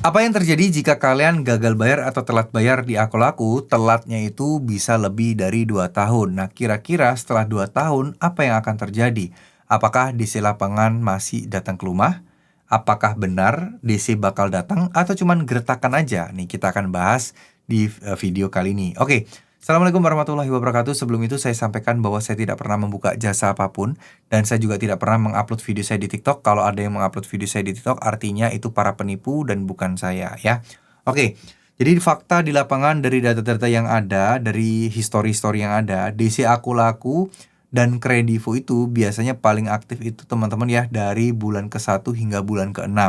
Apa yang terjadi jika kalian gagal bayar atau telat bayar di aku-laku? Telatnya itu bisa lebih dari 2 tahun. Nah, kira-kira setelah 2 tahun, apa yang akan terjadi? Apakah DC lapangan masih datang ke rumah? Apakah benar DC bakal datang atau cuman gertakan aja? Nih, kita akan bahas di video kali ini. Oke, Assalamualaikum warahmatullahi wabarakatuh. Sebelum itu saya sampaikan bahwa saya tidak pernah membuka jasa apapun. Dan saya juga tidak pernah mengupload video saya di TikTok. Kalau ada yang mengupload video saya di TikTok, artinya itu para penipu dan bukan saya ya. Oke, jadi fakta di lapangan dari data-data yang ada, dari history-history yang ada, DC aku-laku dan Kredivo itu biasanya paling aktif itu teman-teman ya dari bulan ke-1 hingga bulan ke-6.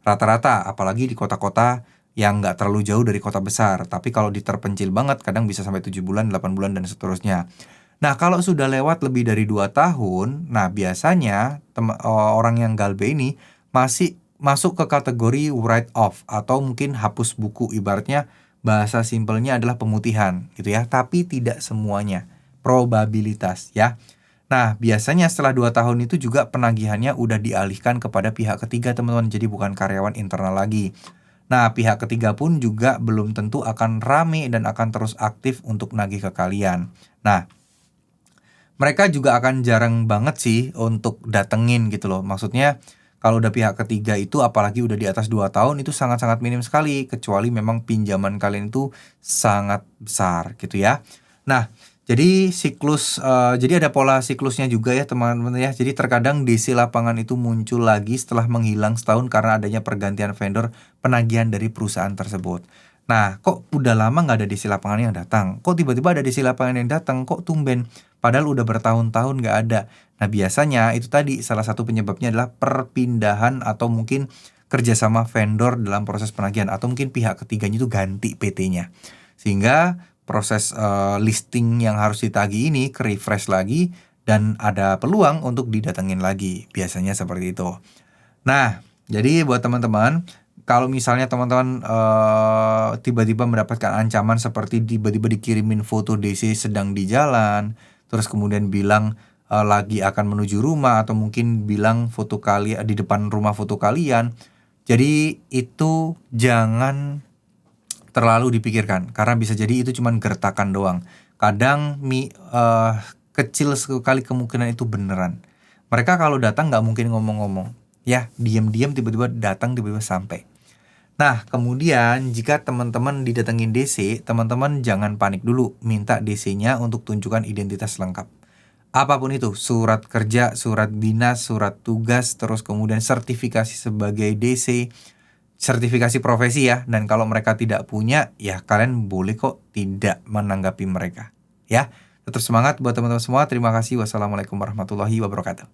Rata-rata, apalagi di kota-kota yang nggak terlalu jauh dari kota besar. Tapi kalau di terpencil banget, kadang bisa sampai 7 bulan, 8 bulan, dan seterusnya. Nah, kalau sudah lewat lebih dari 2 tahun, nah biasanya orang yang galbe ini masih masuk ke kategori write off atau mungkin hapus buku. Ibaratnya bahasa simpelnya adalah pemutihan gitu ya, tapi tidak semuanya. Probabilitas ya. Nah, biasanya setelah 2 tahun itu juga penagihannya udah dialihkan kepada pihak ketiga teman-teman, jadi bukan karyawan internal lagi. Nah, pihak ketiga pun juga belum tentu akan rame dan akan terus aktif untuk nagih ke kalian. Nah, mereka juga akan jarang banget sih untuk datengin gitu loh. Maksudnya kalau udah pihak ketiga itu apalagi udah di atas 2 tahun itu sangat-sangat minim sekali. Kecuali memang pinjaman kalian itu sangat besar gitu ya. Nah, jadi jadi ada pola siklusnya juga ya teman-teman ya. Jadi terkadang DC lapangan itu muncul lagi setelah menghilang setahun karena adanya pergantian vendor penagihan dari perusahaan tersebut. Nah, kok udah lama nggak ada DC lapangan yang datang? Kok tiba-tiba ada DC lapangan yang datang? Kok tumben? Padahal udah bertahun-tahun nggak ada. Nah, biasanya itu tadi salah satu penyebabnya adalah perpindahan atau mungkin kerjasama vendor dalam proses penagihan. Atau mungkin pihak ketiganya itu ganti PT-nya. Sehingga proses listing yang harus ditagih ini ke-refresh lagi dan ada peluang untuk didatengin lagi. Biasanya seperti itu. Nah, jadi buat teman-teman, kalau misalnya teman-teman tiba-tiba mendapatkan ancaman seperti tiba-tiba dikirimin foto DC sedang di jalan, terus kemudian bilang lagi akan menuju rumah atau mungkin bilang foto kalian di depan rumah foto kalian. Jadi itu jangan terlalu dipikirkan karena bisa jadi itu cuma gertakan doang. Kadang kecil sekali kemungkinan itu beneran. Mereka kalau datang nggak mungkin ngomong-ngomong. Ya, diam-diam tiba-tiba datang, tiba-tiba sampai. Nah, kemudian jika teman-teman didatengin DC, teman-teman jangan panik dulu. Minta DC-nya untuk tunjukkan identitas lengkap. Apapun itu, surat kerja, surat dinas, surat tugas, terus kemudian sertifikasi sebagai DC, sertifikasi profesi ya. Dan kalau mereka tidak punya, ya kalian boleh kok tidak menanggapi mereka. Ya, tetap semangat buat teman-teman semua. Terima kasih. Wassalamualaikum warahmatullahi wabarakatuh.